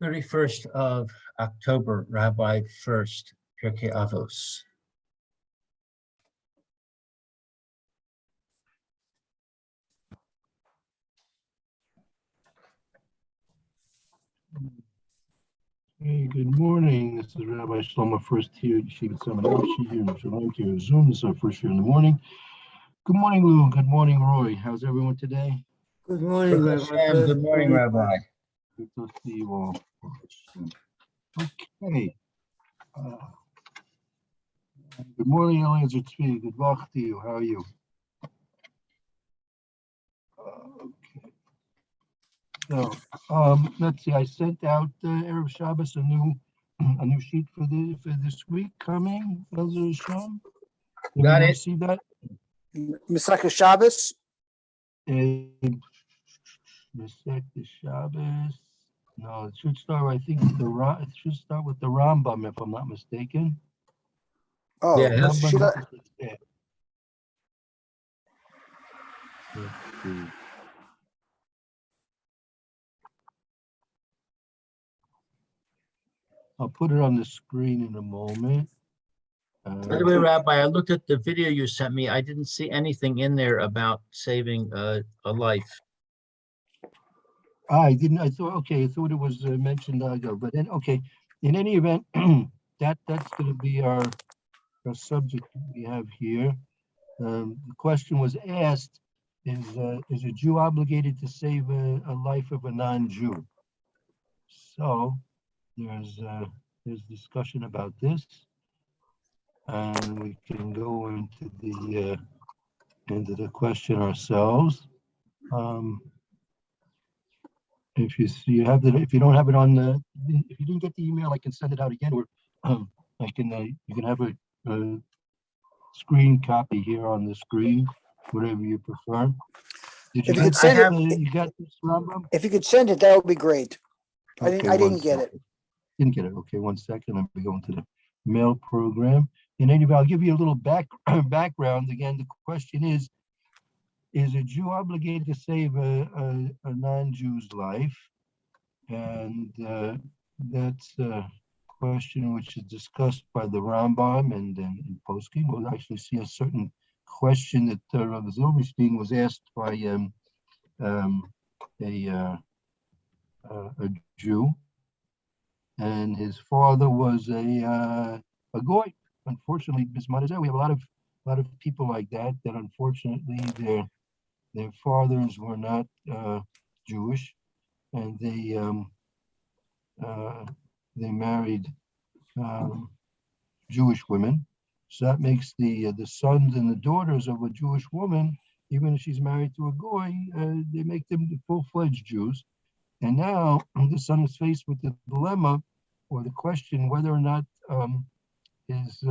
31st of October, Rabbi Furst, Pierke Avos. Hey, good morning. This is Rabbi Shlomo Furst here at Yeshivat Seminary here in Jerusalem here on Zoom. This is our first year in the morning. Good morning, Lou. Good morning, Roy. How's everyone today? Good morning, Baruch Rabbi. Hashem. Good morning, Rabbi. Good to see you all. Okay. Good morning, Eliezer Tzvi. Good luck to you. How are you? Okay. So, let's see. I sent out Erev Shabbos a new sheet for this week coming. Eliezer Hashem. Got it. See that? Misaka Shabbos. Masechet Shabbos. No, it should start. I think it should start with the Rambam, if I'm not mistaken. Oh, Yeah, Rambam should I, is there. Let's see. I'll put it on the screen in a moment. By the way, Rabbi, I looked at the video you sent me. I didn't see anything in there about saving a life. I didn't. I thought. Okay, I thought it was mentioned ago. But then, okay. In any event, that's going to be our subject we have here. The question was asked: Is a Jew obligated to save a life of a non-Jew? So there's discussion about this, and we can go into the question ourselves. If you don't have it on if you didn't get the email, I can send it out again, or you can have a screen copy here on the screen, whatever you prefer. Did you If you could send it- you got this, Rambam? if you could send it, that would be great. I Okay, didn't get it. Didn't get it. Okay, 1 second. Let me go into the mail program. And anyway, I'll give you a little background. Again, the question is a Jew obligated to save a non-Jew's life? And that's a question which is discussed by the Rambam and then in posting. We'll actually see a certain question that Rav Zilberstein was asked by a Jew, and his father was a goy. Unfortunately, we have a lot of people like that unfortunately their fathers were not Jewish, and they married Jewish women. So that makes the sons and the daughters of a Jewish woman, even if she's married to a goy, they make them full-fledged Jews. And now the son is faced with the dilemma or the question whether or not his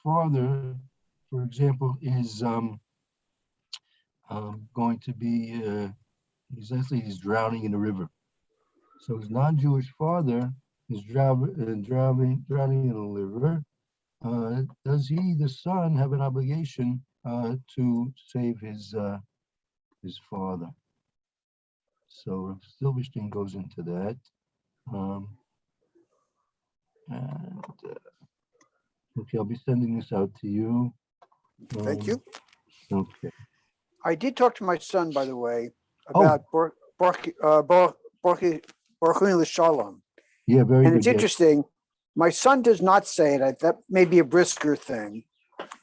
father, for example, is going to be he's drowning in a river. So his non-Jewish father is drowning in a river. Does he, the son, have an obligation to save his father? So Silverstein goes into that. Okay, I'll be sending this out to you. Thank you. Okay. I did talk to my son, by the way, about Baruch Shalom. Yeah, very And good. it's interesting. My son does not say it. That may be a Brisker thing,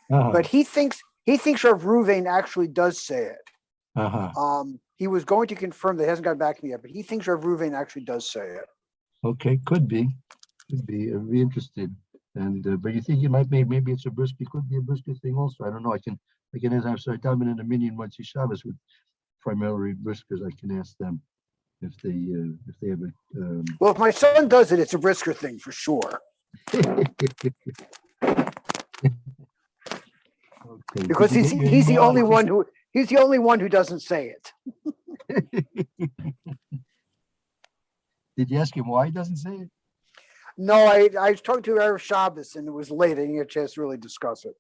but he thinks Rav Ruvain actually does say it. He was going to confirm that. He hasn't gotten back to me yet, but he thinks Rav Ruvain actually does say it. Okay, could be. I'd be interested. And but you think it might be, maybe it's a Brisker, could be a Brisker thing also. I don't know. I can as I've started diving in a minion Motzei Shabbos with primarily Briskers. I can ask them if they have a. Well, if my son does it, it's a Brisker thing for sure. Okay. Because he's the only one who doesn't say it. Did you ask him why he doesn't say it? No, I was talking to Erev Shabbos and it was late. I didn't get a chance to really discuss it.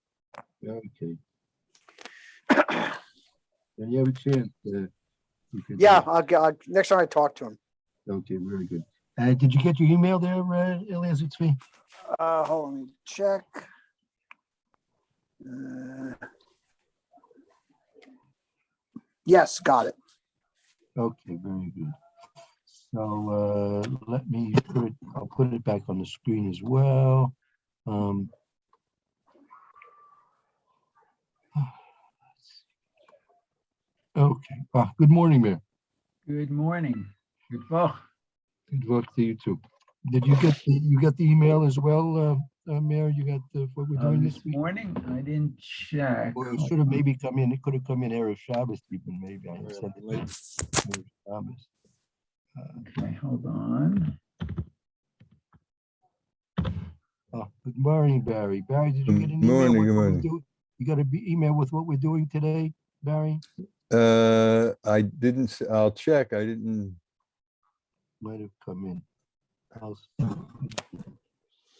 Okay. When you have a chance, we could, Yeah, next time I talk to him. Okay, very good. Did you get your email there, Elias Tzvi? Hold on, let me check. Yes, got it. Okay, very good. So let me I'll put it back on the screen as well. Okay. Good morning, Mayor. Good morning. Good luck. Good luck to you too. Did you get the email as well, Mayor? You got what we're doing this week? Morning, I didn't check. Well, it should have maybe come in. It could have come in Erev Shabbos even. Maybe I sent it to Erev Shabbos. Okay, hold on. Good morning, Barry. Barry, did you get an email? Good morning. You got an email with what we're doing today, Barry? I didn't. I'll check. I didn't. Might have come in.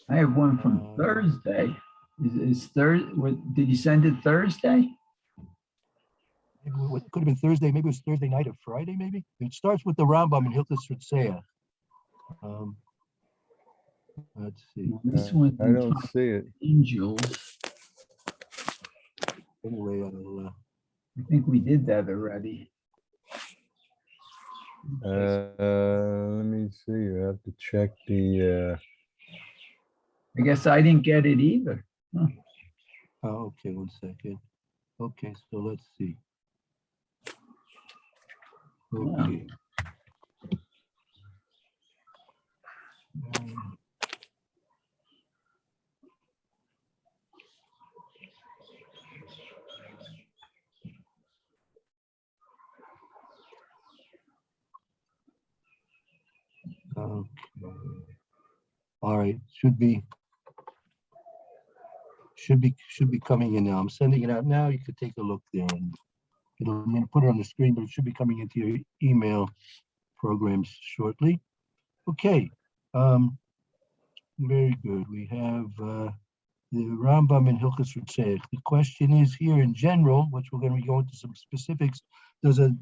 I have one from Thursday. Is Thursday? What did you send it Thursday? It could have been Thursday. Maybe it was Thursday night or Friday. Maybe it starts with the Rambam and Hilchos Ritzeiach. Let's see. This one. I don't see it. Angels. Anyway, I think we did that already. Let me see. You have to check the. I guess I didn't get it either. Huh. Oh, okay, 1 second. Okay, so let's see. Okay. Okay. All right, should be coming in now. I'm sending it out now. You could take a look there, and I'm going to put it on the screen, but it should be coming into your email programs shortly. Okay, very good. We have the Rambam and Hilchos Ritzeiach. The question is here in general, which we're going to be going to some specifics. Does a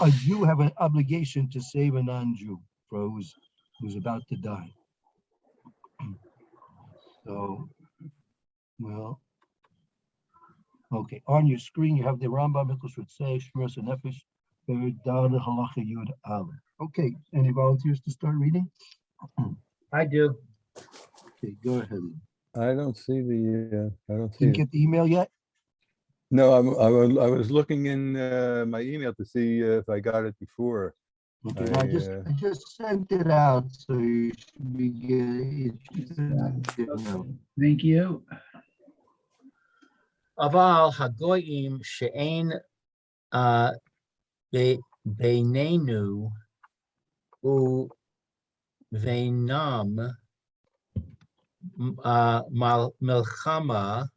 Jew have an obligation to save a non-Jew for who's about to die? So, well, okay. On your screen, you have the Rambam, Hilchos Ritzeiach, Shmiras HaNefesh, Dal Halacha Yud Aleph. Okay. Any volunteers to start reading? I do. Okay, go ahead. I don't see the. I don't see Didn't it. get the email yet? No, I was looking in my email to see if I got it before. Okay, I just sent it out, so you should be getting it. Thank you. Aval hagoyim she'en beinenu u veinam milchama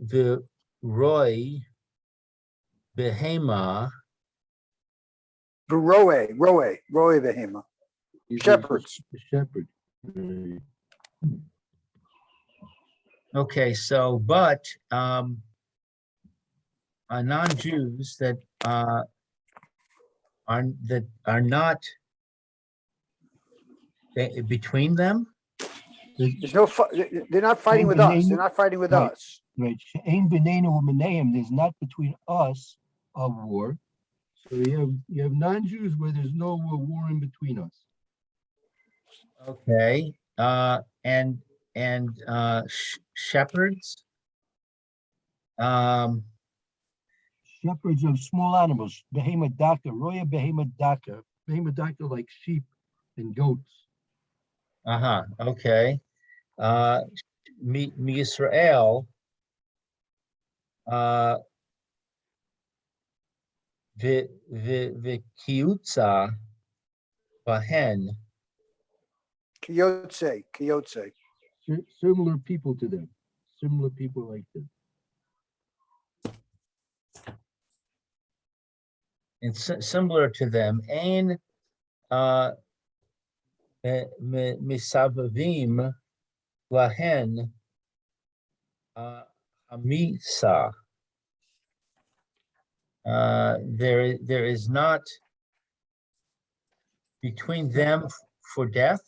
v'roi behema. Roe behema. Shepherds. The shepherd. Okay, so but non-Jews that are not between them. There's no. They're not fighting with us. They're not fighting with us. Right. She'ein b'neinu u'b'neim. There's not between us a war. So you have non-Jews where there's no war in between us. Okay, and shepherds. Shepherds of small animals. Behema daka, roya behema daka. Behema daka like sheep and goats. Okay. Israel. V'kiutza bahen. Kiyotze. Similar people to them. Similar people like them. And similar to them. Ein misavavim lahen hamisa. there is not between them for death.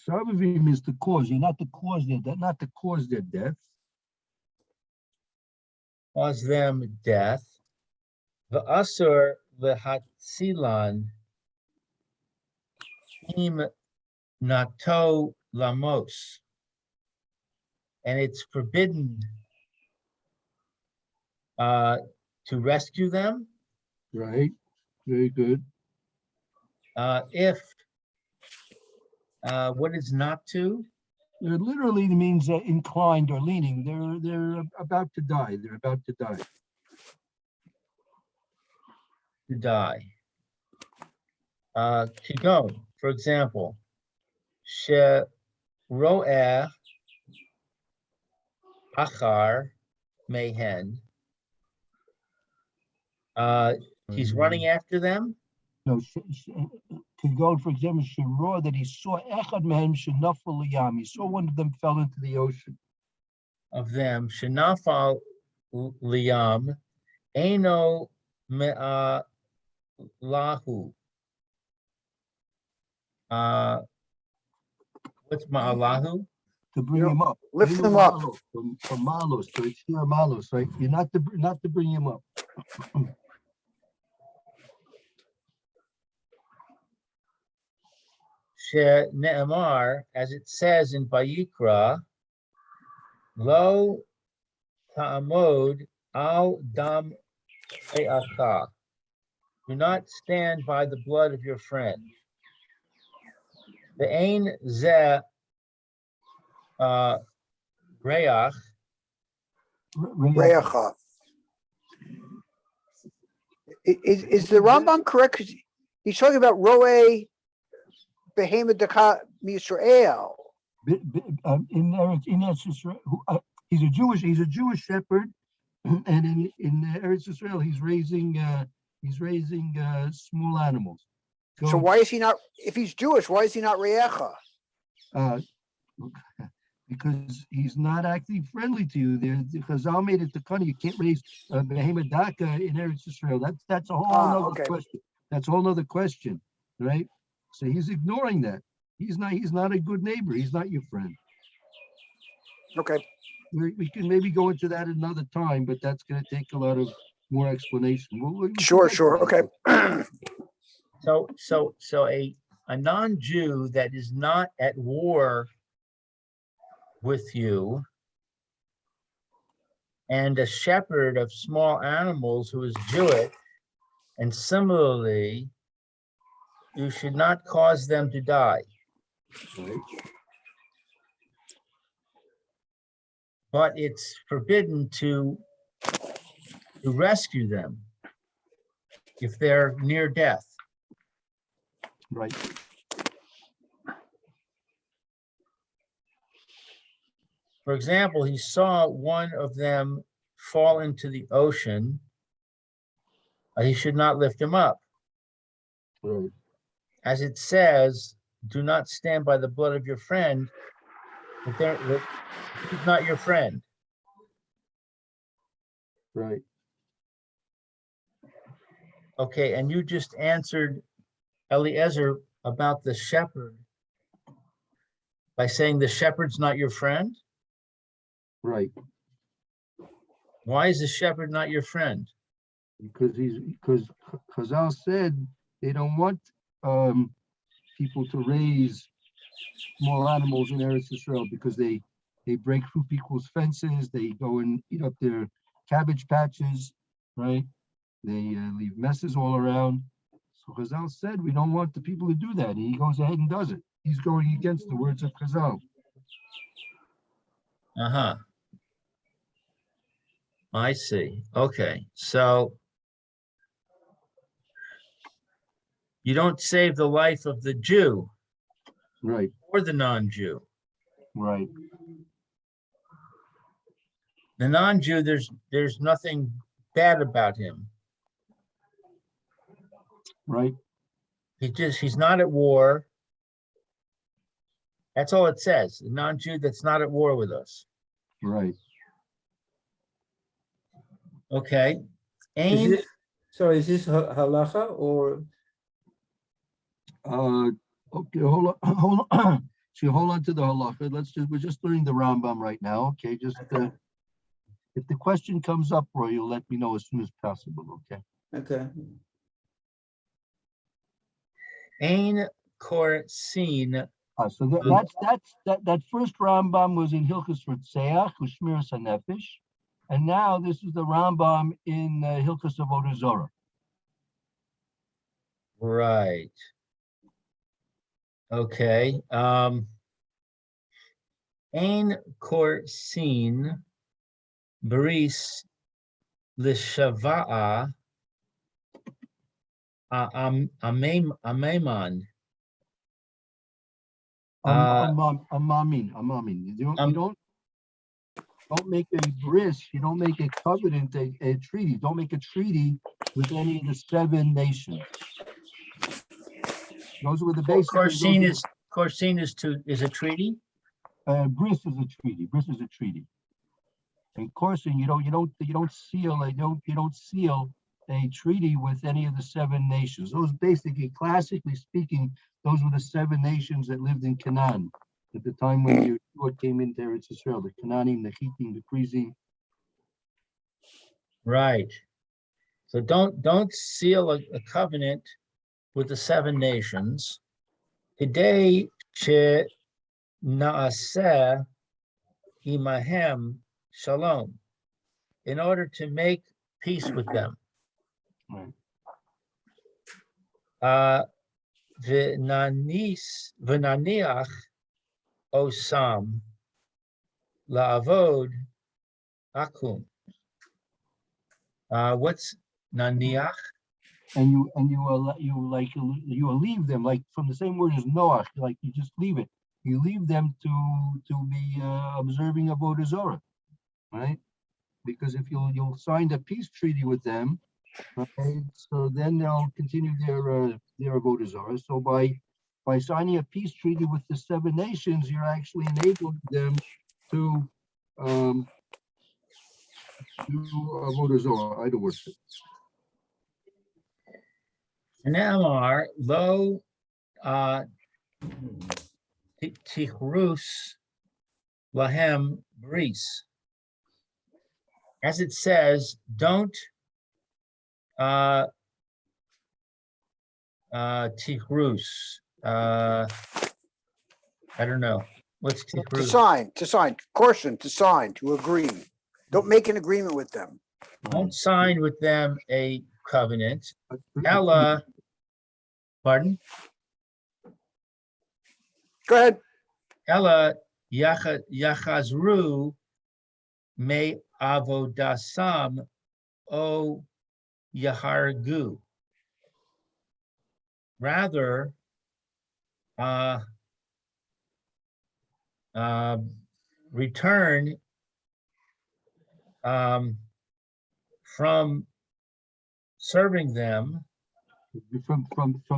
Savavim is the cause. You're not the cause their death, not to cause their death. Cause them death. V'asur v'hatzilan im nato lamos. And it's forbidden to rescue them. Right. Very good. If what is not to? It literally means inclined or leaning. They're about to die. They're about to die. To die. To go, for example, she ro'eh achar mehen. He's running after them. No, to go, for example, Shirah, that he saw Echad Mehem Shenafal Liyam. He saw one of them fell into the ocean. Of them, Shenafal Liyam, Eino Me'a Lahu. What's Ma'alahu? To bring him up. Lift him up. From Malos, to exterior Malos, right? You're not to bring him up. She Ne'emar, as it says in Vayikra, Lo Ta'amod al Dam Re'acha. Do not stand by the blood of your friend. The Ein Ze Reach. Reacha. Is the Rambam correct? 'Cause he's talking about Roe Behema Daka Yisrael. In Eretz Israel, he's a Jewish shepherd, and in Eretz Israel, he's raising small animals. So why is he not? If he's Jewish, why is he not Reacha? Because he's not acting friendly to you. Chazal made it to Kani. You can't raise Behema Daka in Eretz Israel. That's a whole other question. That's a whole other question, right? So he's ignoring that. He's not a good neighbor. He's not your friend. Okay. We can maybe go into that another time, but that's going to take a lot of more explanation. Sure. Okay. So a non-Jew that is not at war with you, and a shepherd of small animals who is Jewish, and similarly, you should not cause them to die. Right. But it's forbidden to rescue them if they're near death. Right. For example, he saw one of them fall into the ocean. He should not lift him up. Right. As it says, do not stand by the blood of your friend, but he's not your friend. Right. Okay, and you just answered Eliezer about the shepherd by saying the shepherd's not your friend. Right. Why is the shepherd not your friend? Because Chazal said they don't want people to raise small animals in Eretz Israel because they break through people's fences. They go and eat up their cabbage patches, right? They leave messes all around. So Chazal said we don't want the people to do that. And he goes ahead and does it. He's going against the words of Chazal. Uh-huh. I see. Okay, so you don't save the life of the Jew, right, or the non-Jew. Right. The non-Jew, there's nothing bad about him. Right. He's not at war. That's all it says. A non-Jew that's not at war with us. Right. Okay. Is Ein, it, sorry, is this halacha or? Okay, hold on, hold on. So hold on to the halacha. We're just learning the Rambam right now. Okay, Okay. if the question comes up, Roy, you'll let me know as soon as possible. Okay. Okay. ein korsin, So that first Rambam was in Hilchos Rotzeach, Ushmiras HaNefesh, and now this is the Rambam in Hilchos Avodah Zorah. right. Okay, ein korsin, bris, l'shava'a, ameman. Amamin. You don't make a bris, you don't make a covenant, a treaty. Don't make a treaty with any of the 7 nations. Those were the basic. Korsin is a treaty. Bris is a treaty. Bris is a treaty. And Korsin, you don't seal a treaty with any of the 7 nations. Those basically, classically speaking, those were the 7 nations that lived in Canaan at the time when Yeshua came into Eretz Israel, the Canaanim, the Hittim, the Perizim. Right. So don't seal a covenant with the 7 nations. Today, she naaseh imahem shalom, in order to make peace with them. Right. V'naniach osam la'avod akum. What's naniach? And you leave them, like from the same word as Noach, like you just leave it. You leave them to be observing Avodah Zorah, right? Because if you'll sign a peace treaty with them, okay, so then they'll continue their Avodah Zorah. So by signing a peace treaty with the 7 nations, you're actually enabling them to do Avodah Zorah, idol worship. Namar lo tichrus lahem bris. As it says, don't tichrus. I don't know. What's To tichrus? sign, Korsin, to sign, to agree. Don't make an agreement with them. Don't sign with them a covenant. Ella, pardon? Go ahead. Ella yachazru me avodasam o yahargu. Rather, return from serving them. From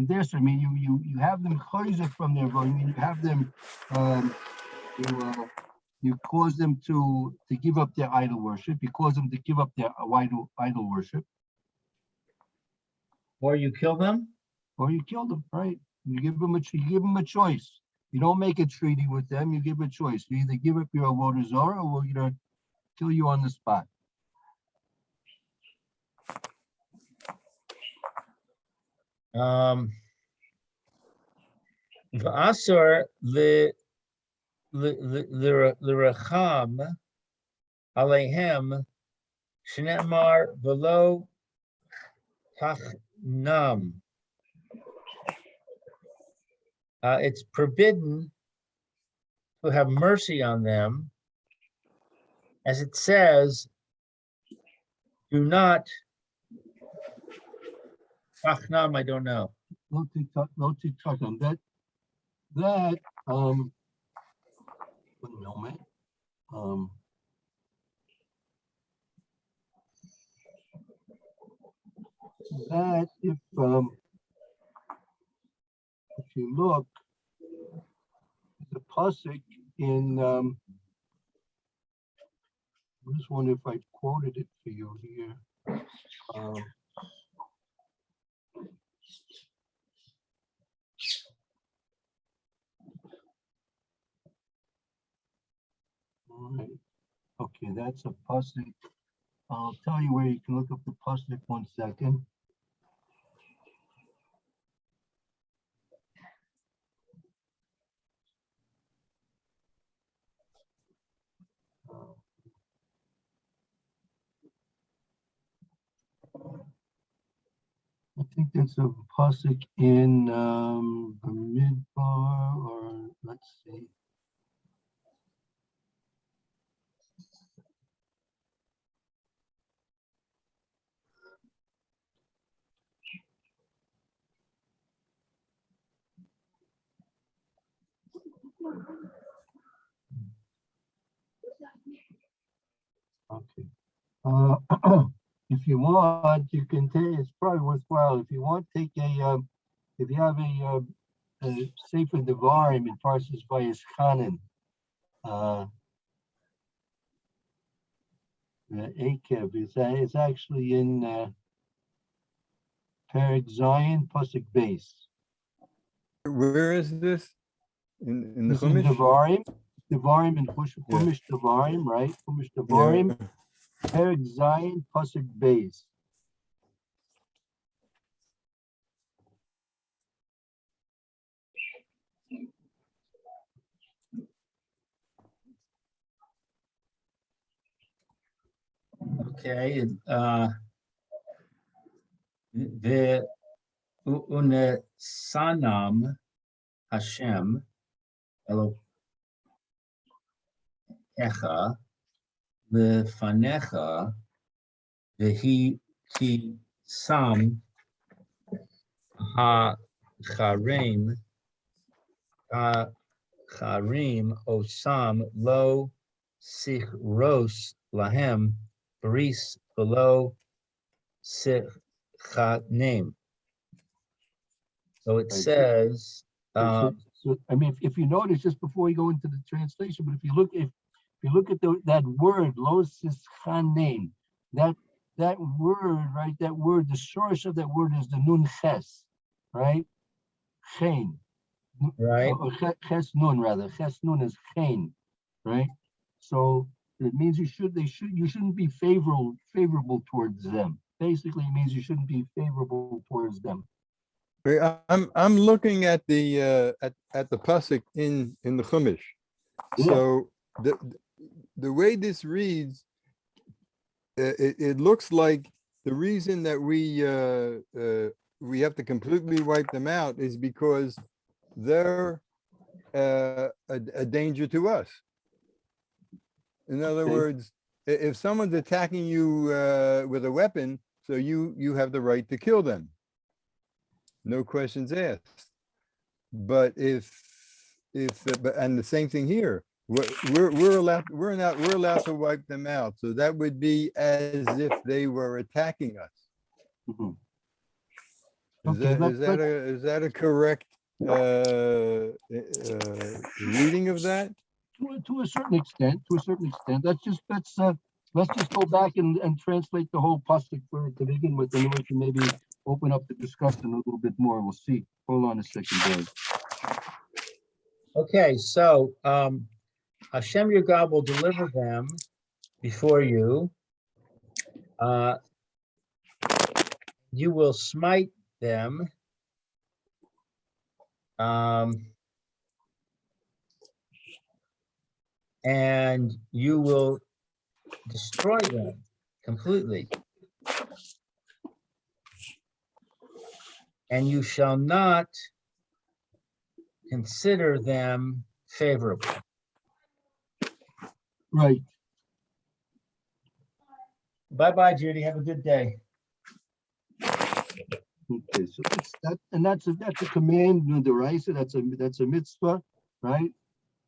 this, I mean, you have them chayzer from their vote. I mean, you have them, you cause them to give up their idol worship. You cause them to give up their idol worship. Or you kill them? Or you kill them, right? You give them a choice. You don't make a treaty with them. You give a choice. You either give up your Avodah Zorah, or we're gonna kill you on the spot. V'asar l'racham alehem shne'emar v'lo tachnam. It's forbidden to have mercy on them, as it says, do not tachnam. I don't know. No tiktok. That one moment. That if you look, the pasuk in I just wonder if I quoted it for you here. All right. Okay, that's a pasuk. I'll tell you where you can look up the pasuk 1 second. I think there's a pasuk in Bamidbar, or let's see. Okay. If you want, you can take. It's probably worthwhile. If you want, take a. If you have a Sefer Devarim in Parshas Vayeschanan, Akev is actually in Perek Zion Pasuk Base. Where is this? In the This is in Chumash? Devarim and Chumash Devarim, right? Chumash Devarim, Yeah. Perek Zion Pasuk Base. Okay, the Unesanam Hashem Elohecha Lefanecha Vehi Ki Sam Ha-Charim Osam Lo Sichros Lahem Baris Below Sichanim. So it Right. says, So, I mean, if you notice, just before we go into the translation, but if you look at that word, lo sichanim, that word, right? That word, the source of that word is the nun ches, right? Chen, right? or ches nun rather. Ches nun is chen, right? So it means you shouldn't be favorable towards them. Basically, it means you shouldn't be favorable towards them. Wait, I'm looking at the pasuk in the Chumash. Yeah. So the way this reads, it looks like the reason that we have to completely wipe them out is because they're a danger to us. In other Okay. words, if someone's attacking you with a weapon, so you have the right to kill them. No questions asked. But and the same thing here, we're allowed to wipe them out. So that would be as if they were attacking us. Mhm. Is that a correct reading of that? To a certain extent, let's just go back and translate the whole pasuk to begin with, and then we can maybe open up the discussion a little bit more. We'll see. Hold on a second, Dave. Okay, so Hashem your God will deliver them before you. You will smite them. And you will destroy them completely. And you shall not consider them favorable. Right. Bye-bye, Judy. Have a good day. Okay, so that's a command midoraisa. That's a mitzvah, right?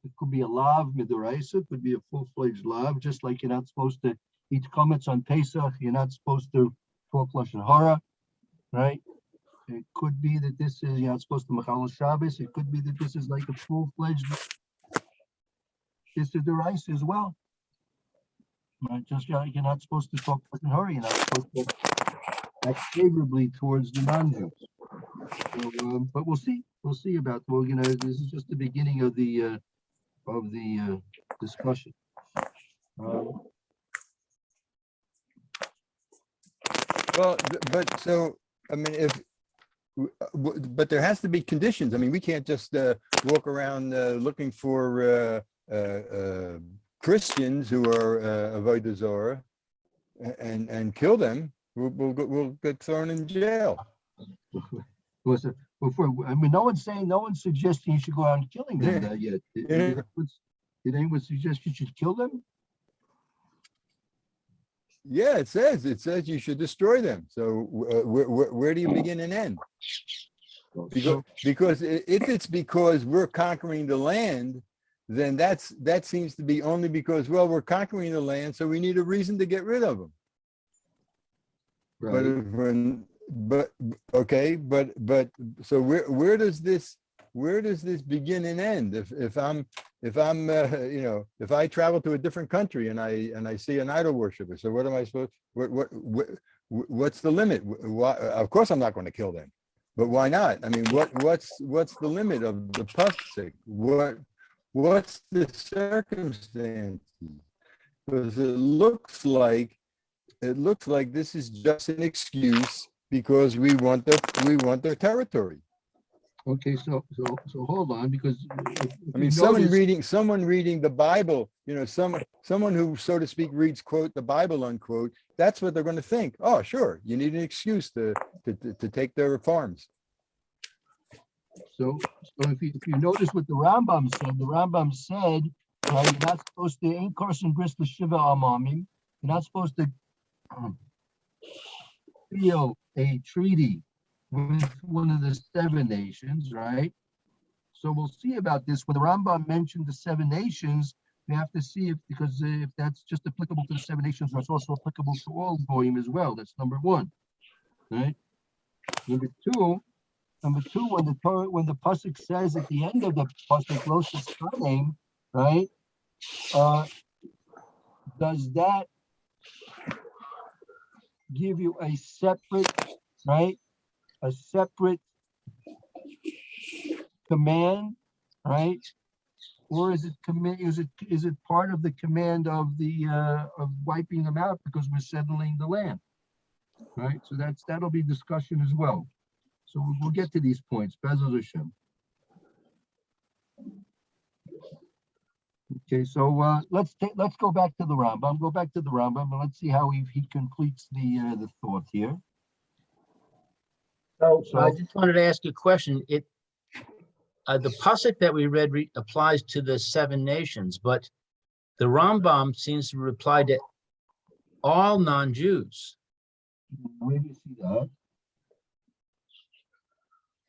It could be a lav midoraisa. It could be a full-fledged lav. Just like you're not supposed to eat chametz on Pesach, you're not supposed to talk lashon hara, right? It could be that this is you're not supposed to machal Shabbos. It could be that this is like a full-fledged midoraisa as well. Right? Just like you're not supposed to talk lashon hara. You're not supposed to act favorably towards the non-Jews. So, but we'll see. We'll see about. Well, this is just the beginning of the discussion. Well, but so, I mean, but there has to be conditions. I mean, we can't just walk around looking for Christians who are avodah zarah and kill them. We'll get thrown in jail. No one's suggesting you should go out and killing them yet. Did anyone suggest you should kill them? Yeah, it says you should destroy them. So where do you begin and end? Because if it's because we're conquering the land, then that seems to be only because, well, we're conquering the land, so we need a reason to get rid of them. Right. But so where does this begin and end? If I travel to a different country and I see an idol worshiper, so what am I supposed? What's the limit? Of course, I'm not going to kill them, but why not? I mean, what's the limit of the pasuk? What's the circumstances? Because it looks like this is just an excuse because we want their territory. Okay, so hold on, because I mean, someone reading the Bible, someone who, so to speak, reads, quote, the Bible, unquote, that's what they're going to think. Oh, sure, you need an excuse to take their farms. So if you notice what the Rambam said, right, you're not supposed to, ain't Carson Bris Shiva Amamim, you're not supposed to feel a treaty with one of the 7 nations, right? So we'll see about this. When the Rambam mentioned the 7 nations, we have to see because if that's just applicable to the 7 nations, or it's also applicable to all goyim as well. That's number 1, right? Number two, when the pasuk says at the end of the pasuk, "Lo Siskanim," right? Does that give you a separate, right? A separate command, right? Or is it part of the command of of wiping them out because we're settling the land, right? So that'll be discussion as well. So we'll get to these points. Bezos Hashem. Okay, so let's go back to the Rambam. Go back to the Rambam and let's see how he completes the thought here. So I just wanted to ask you a question. The pasuk that we read applies to the 7 nations, but the Rambam seems to reply to all non-Jews. Where do you see that?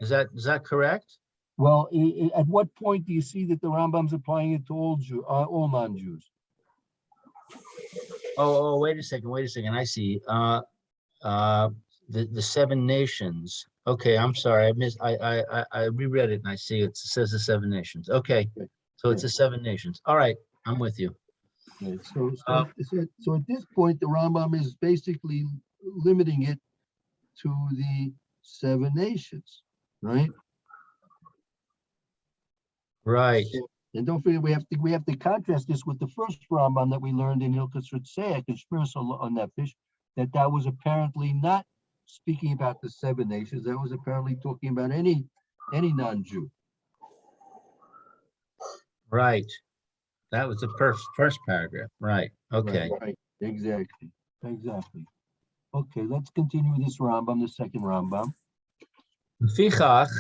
Is that correct? Well, at what point do you see that the Rambam's applying it to all non-Jews? Oh, wait a second. I see. The 7 nations. Okay, I'm sorry. I reread it and I see it says the 7 nations. Okay, so it's the 7 nations. All right, I'm with you. Okay, so at this point, the Rambam is basically limiting it to the 7 nations, right? Right. And don't forget, we have to contrast this with the first Rambam that we learned in Hilchos Ritzeach and Shmiras HaNefesh, that was apparently not speaking about the 7 nations. That was apparently talking about any non-Jew. Right. That was the first paragraph. Right. Okay. Right. Exactly. Okay, let's continue with this Rambam, the second Rambam. Fichach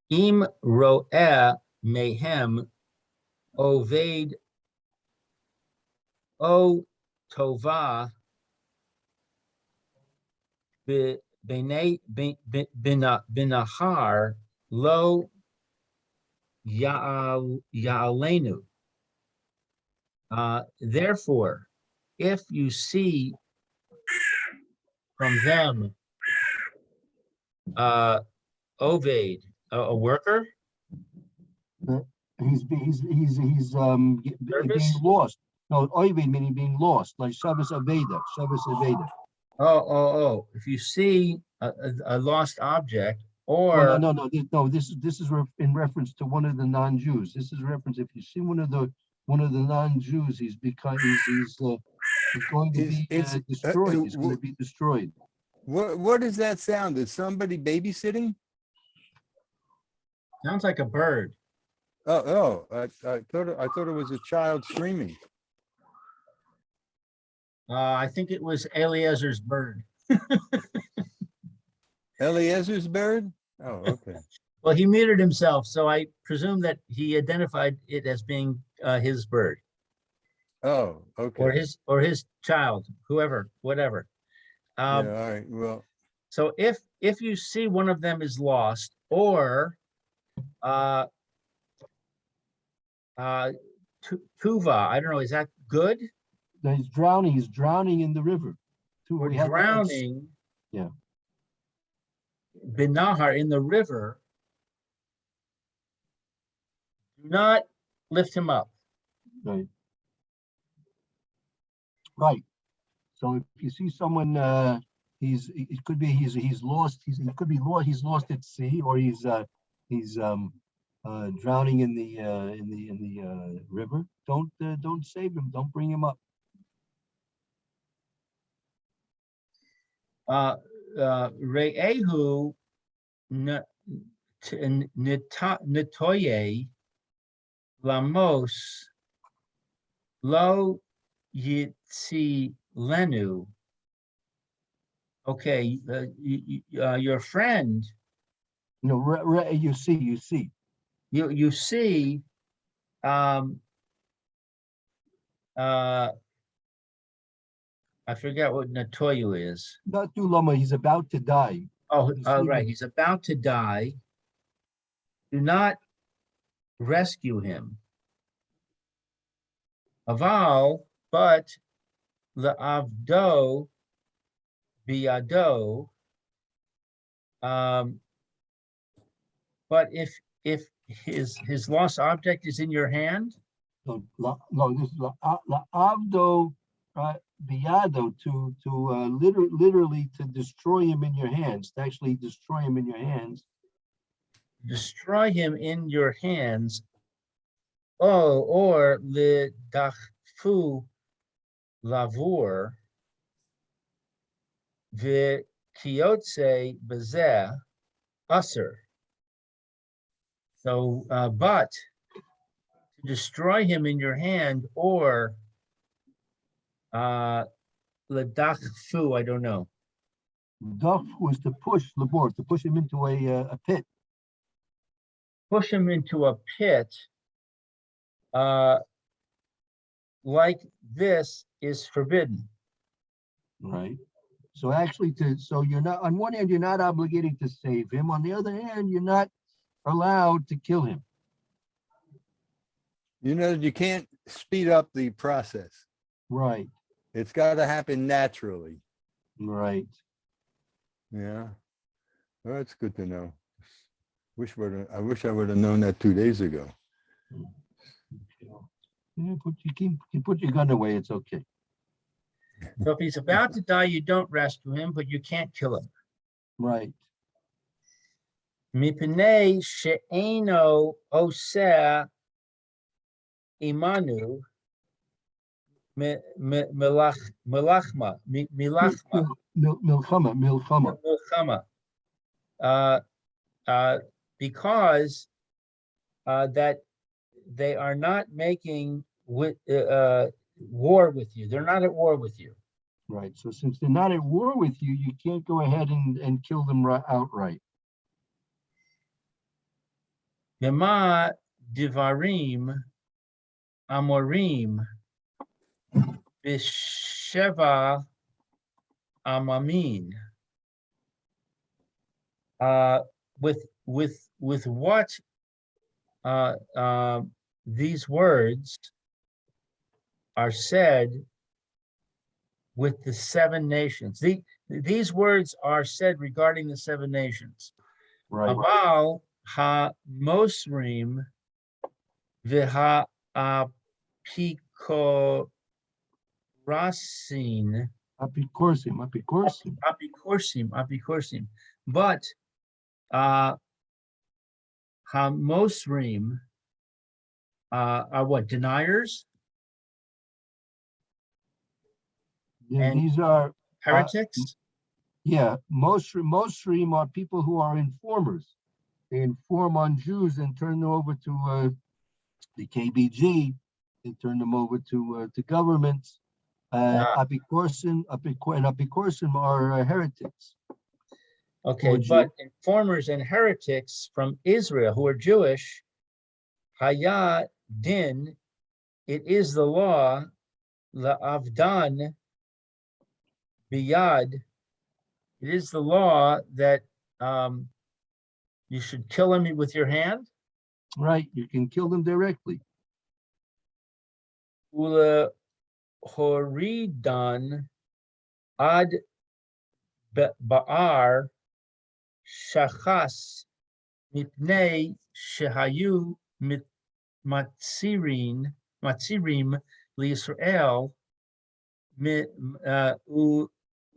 im ro'eh mehem oved o tova binahar lo ya'alenu. Therefore, if you see from them oved, a worker, He's being lost. No, Oived meaning being lost, like Shabbos Aveda. Oh, if you see a lost object or, This is in reference to one of the non-Jews. This is reference, if you see one of the non-Jews, he's going to be destroyed. He's going to be destroyed. What does that sound? Is somebody babysitting? sounds like a bird. I thought it was a child screaming. I think it was Eliezer's bird. Eliezer's bird? Oh, okay. Well, he muted himself, so I presume that he identified it as being his bird Oh, okay. or his child, whoever, whatever. Yeah, all right. Well, So if you see one of them is lost or tuva, I don't know, is that good? He's drowning in the river. Or We have that- drowning? Yeah. Binahar, in the river. Do not lift him up. Right. Right. So if you see someone, it could be he's lost. He could be lost. He's lost at sea, or he's drowning in the river. Don't save him. Don't bring him up. Re'ehu netoye lamos lo yitzi lenu. Okay, your friend. No, you see. You see. I forget what Natoyu is. Not too lama. He's about to die. Oh, right. He's about to die. Do not rescue him. Aval, but the avdo biado. But if his lost object is in your hand. No, this is la avdo biado, to literally to destroy him in your hands. To actually destroy him in your hands. Destroy him in your hands. Oh, or le dachfu lavur ve kiotse bezeh usser. So, but to destroy him in your hand, or le dachfu, I don't know. Daf was to push labor, to push him into a pit. Push him into a pit like this is forbidden. Right. So actually, so you're not, on one hand, you're not obligated to save him. On the other hand, you're not allowed to kill him. you can't speed up the process. Right. It's got to happen naturally. Right. Yeah. Well, that's good to know. I wish I would have known that 2 days ago. Yeah, you put your gun away, it's okay. So if he's about to die, you don't rescue him, but you can't kill him. Right. Mipnei she'eno oseh imanu milachma. Milchama. Because that they are not making war with you. They're not at war with you. Right. So since they're not at war with you, you can't go ahead and kill them outright. Bema divarim amorim b'sheva amamin. With what these words are said with the 7 nations. These words are said regarding the 7 nations. Right. Aval ha-mosrim v'ha-apikorasin Apikorsim. Apikorsim. But Hamosrim are what, deniers Yeah, and these are, heretics? yeah, Mosrim are people who are informers. They inform on Jews and turn them over to the KBG. They turn them over to governments. Apikorsim are heretics. Okay, or but Jew. informers and heretics from Israel who are Jewish, Haya din, it is the law, la'avdan biyad, it is the law that you should kill him with your hand. Right, you can kill them directly. Ula horidan ad ba'ar shachas mipnei shehayu matzirim liYisrael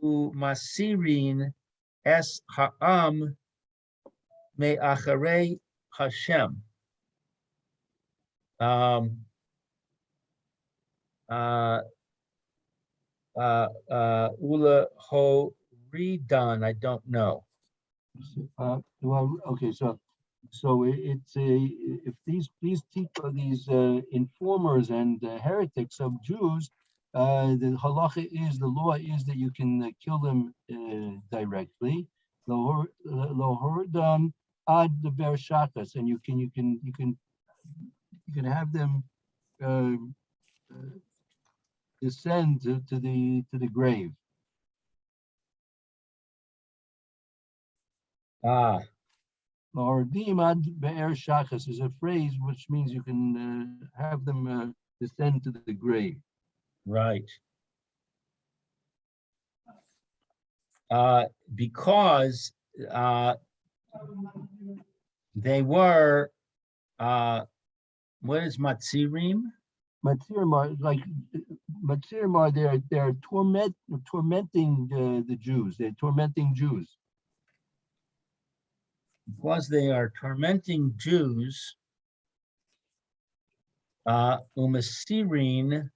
masirin es ha'am me'acharei Hashem. Ula ho redone, I don't know. Well, okay, so it's if these people, these informers and heretics of Jews, the halacha is, the law is that you can kill them directly. Lohordam ad the ber shakas, and you can have them descend to the grave. Or dimad be'er shachas is a phrase which means you can have them descend to the grave. Right. Because they were, what is matzirim? Matzirim are like they're tormenting the Jews. They're tormenting Jews. Because they are tormenting Jews, umasirin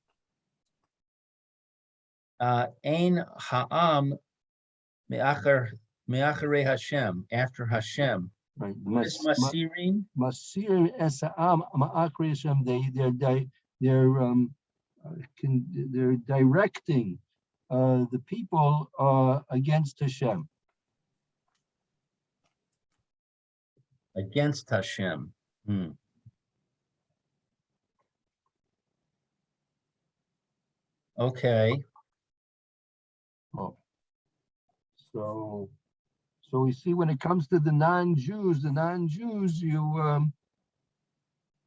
ein ha'am me'acharei Hashem, after Hashem. Right. What is masirin? Masir esa'am ma'akri Hashem. They're directing the people against Hashem. Against Hashem. Okay. Oh. So we see when it comes to the non-Jews, you're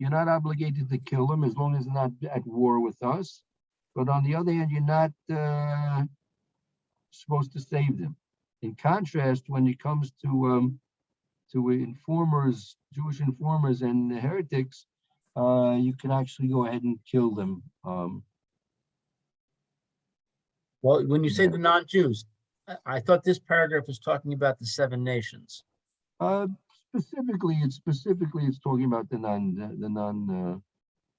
not obligated to kill them as long as they're not at war with us. But on the other hand, you're not supposed to save them. In contrast, when it comes to informers, Jewish informers and heretics, you can actually go ahead and kill them. Well, when you say the non-Jews, I thought this paragraph was talking about the 7 nations. Specifically, it's talking about the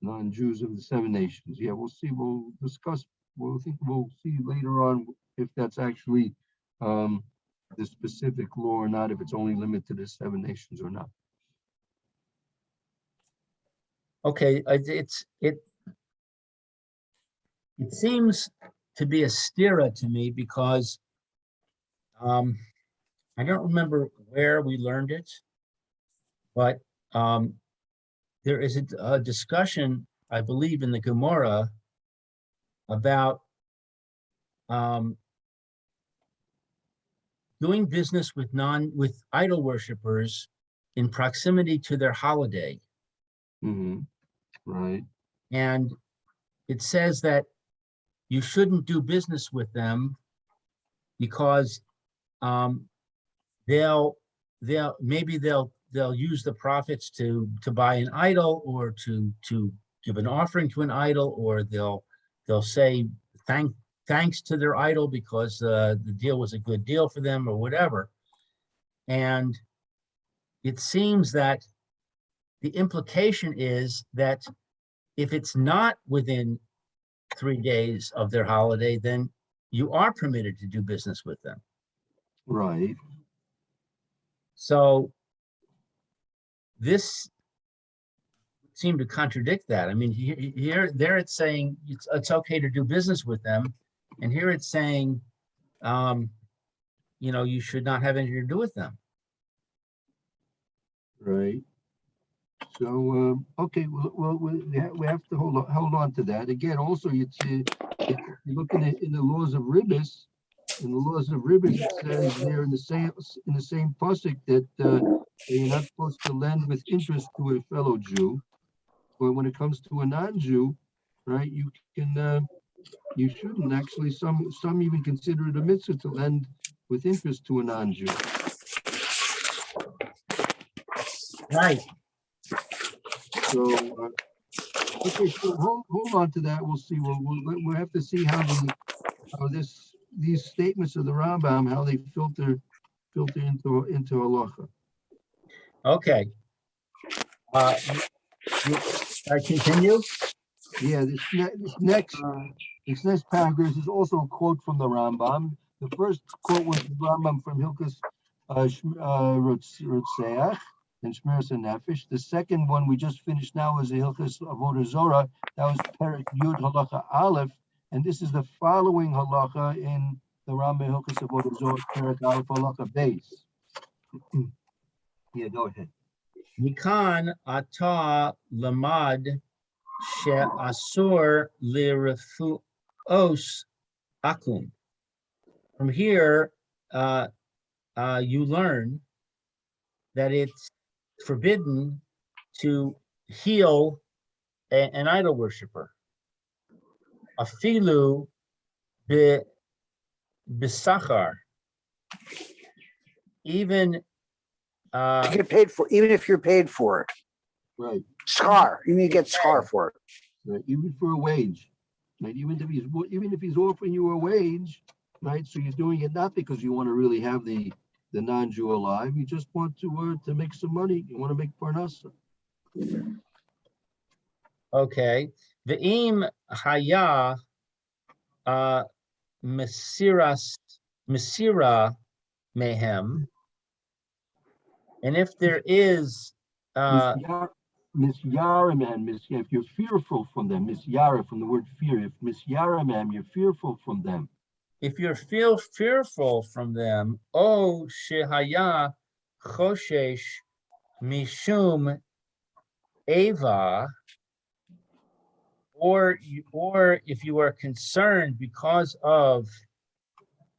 non-Jews of the 7 nations. Yeah, we'll see. We'll discuss. We'll see later on if that's actually the specific law or not. If it's only limited to 7 nations or not. Okay, it seems to be a stira to me because I don't remember where we learned it, but there is a discussion, I believe, in the Gemara about doing business with idol worshipers in proximity to their holiday. Right. And it says that you shouldn't do business with them because they'll use the profits to buy an idol or to give an offering to an idol, or they'll say thank thanks to their idol because the deal was a good deal for them or whatever. And it seems that the implication is that if it's not within 3 days of their holiday, then you are permitted to do business with them. Right. So this seemed to contradict that. I mean, there it's saying it's okay to do business with them, and here it's saying, you know, you should not have anything to do with them. Right. So, okay, well, we have to hold on to that. Again, also, if you look in the laws of Ribbis, it says there in the same pasuk that you're not supposed to lend with interest to a fellow Jew. But when it comes to a non-Jew, right, you shouldn't actually. Some even consider it a mitzvah to lend with interest to a non-Jew. Right. So, okay, so hold on to that. We'll see. We'll have to see how these statements of the Rambam, how they filter into halacha. Okay. I continue. Yeah, this next paragraph is also a quote from the Rambam. The first quote was the Rambam from Hilchos Rotzeach and Shmiras HaNefesh. The second one we just finished now is the Hilchos Avodah Zorah. That was Perek Yud Halacha Aleph, and this is the following halacha in the Rambam Hilchos Avodah Zorah Perek Aleph Halacha Beis. Yeah, go ahead. Mikan ata lamad she'asur lirefuos akum. From here, you learn that it's forbidden to heal an idol worshiper. Afilu bisachar. Even To get paid for, even if you're paid for it. Right. Scar, you get scar for it. Right, even for a wage, right? Even if he's offering you a wage, right? So you're doing it not because you want to really have the non-Jew alive. You just want to make some money. You want to make parnasa. okay. Ve'im haya mesira mehem. And if there is Misyaraman, if you're fearful from them, misyara from the word fear, if misyaraman, you're fearful from them. if you feel fearful from them, O shehaya choshesh mishum eva, or if you are concerned because of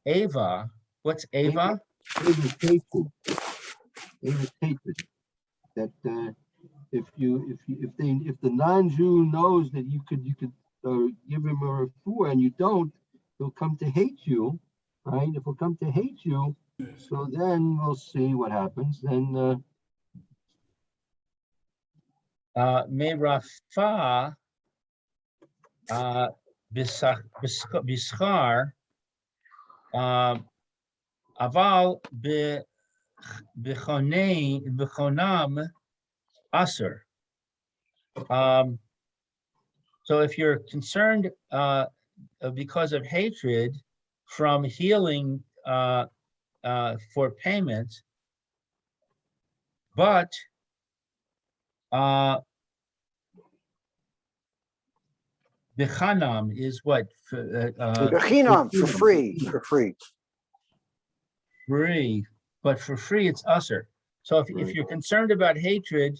eva. What's eva? It is hatred. That if the non-Jew knows that you could give him a refuah and you don't, he'll come to hate you, right? If he'll come to hate you, so then we'll see what happens. Then Merafa bishar aval b'chonam aser. So if you're concerned because of hatred from healing for payment, but b'chanam is what? Bechinam, for free. Free, but for free it's usher. So if you're concerned about hatred,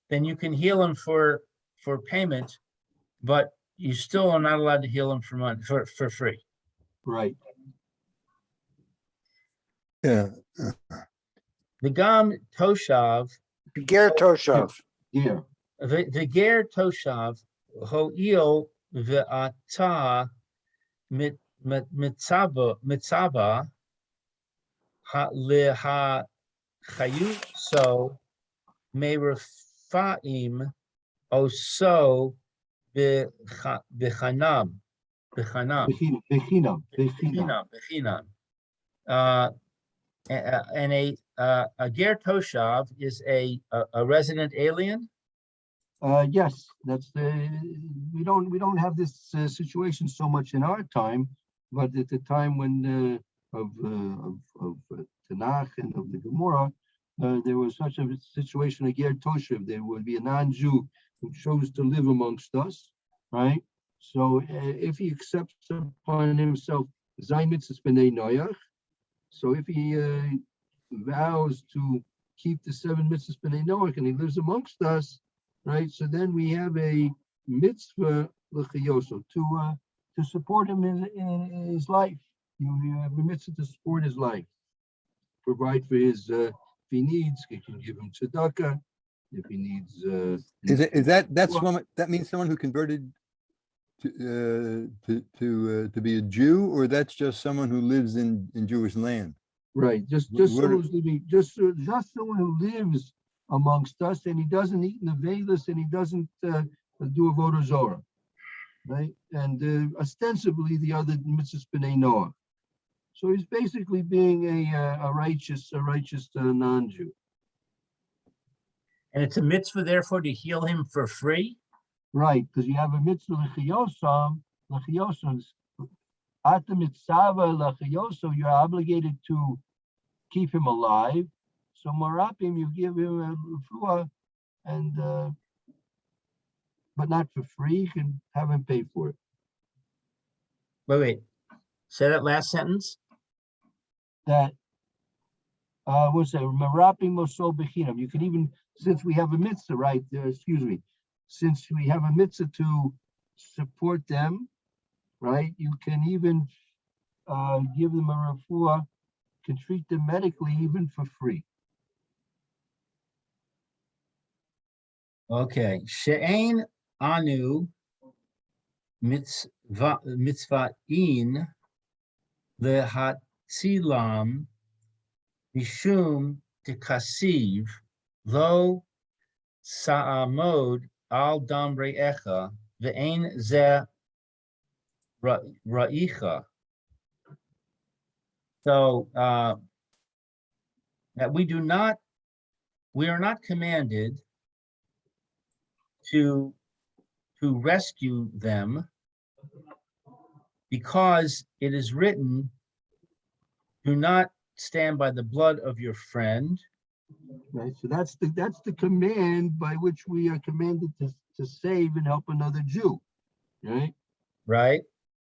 then you can heal him for payment, but you still are not allowed to heal him for money for free. right. Yeah. The gam toshav, Ger Toshav. Yeah. the ger toshav ho'il ve'ata mitzaba leha chayuso merefaim oso b'chanam. Bechanam. Bechinam. Bechinam. And a ger toshav is a resident alien. Yes, that's we don't have this situation so much in our time, but at the time when of Tanakh and of the Gemara, there was such a situation, a ger toshav, there would be a non-Jew who chose to live amongst us, right? So if he accepts upon himself zayin mitzvahs b'nei noyach, so if he vows to keep the 7 mitzvahs b'nei noach and he lives amongst us, right? So then we have a mitzvah l'chayoso to support him in his life. You have a mitzvah to support his life, provide for his if he needs, you can give him tzedakah. If he needs, that means someone who converted to be a Jew, or that's just someone who lives in Jewish land? Right, just someone who's living, just someone who lives amongst us, and he doesn't eat nevelis, and he doesn't do avodah zorah, right? And ostensibly the other mitzvahs b'nei Noah. So he's basically being a righteous non-Jew. And it's a mitzvah, therefore, to heal him for free? Right, because you have a mitzvah l'chiyosam, at the mitzvah l'chiyoso, you're obligated to keep him alive. So marapim, you give him a refuah, and but not for free. You can have him pay for it. Wait. Say that last sentence. That what's that? Marapim moso bechinam. You can even, since we have a mitzvah, right? Since we have a mitzvah to support them, right? You can even give them a refuah, can treat them medically even for free. Okay. She'ein anu mitzva'in lehatzilam mishum tikasiv lo sa'amod al dam re'echa ve'ein ze ra'icha. So that we are not commanded to rescue them, because it is written, do not stand by the blood of your friend. Right. So that's the command by which we are commanded to save and help another Jew. Right? Right.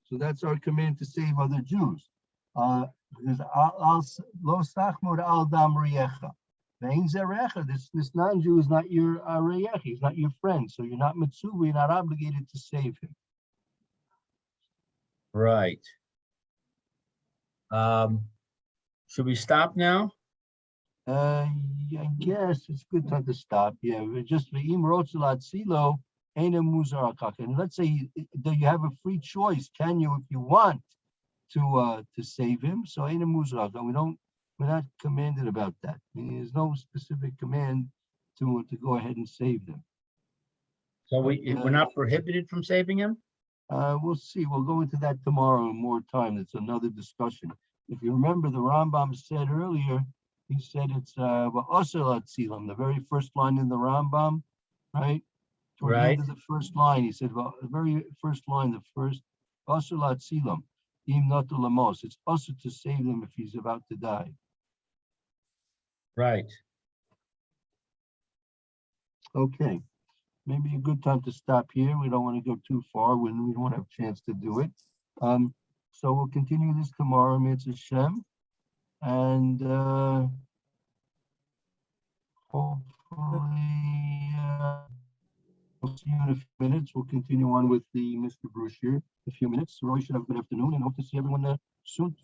So that's our command to save other Jews. Because lo sachmod al dam reyecha. This non-Jew is not your reyecha, he's not your friend. So you're not mitzuva, you're not obligated to save him. Right. Should we stop now? I guess it's a good time to stop. Yeah, we're just ve'im rotzelat silo ena muzar akak. And let's say that you have a free choice. Can you, if you want, to save him? So ena muzar akak. We're not commanded about that. I mean, there's no specific command to go ahead and save them. So we're not prohibited from saving him? We'll see. We'll go into that tomorrow in more time. It's another discussion. If you remember, the Rambam said earlier, he said it's the very first line in the Rambam, right? Toward the end of the first line, he said, well, the very first line, the first Asulat Silam, Im Natu Lamos. It's also to save him if he's about to die. Right. Okay. Maybe a good time to stop here. We don't want to go too far when we don't have a chance to do it. So we'll continue this tomorrow, Mitzvah Shem. And hopefully we'll see you in a few minutes. We'll continue on with the Mr. Bruce here in a few minutes. Roy should have a good afternoon and hope to see everyone soon.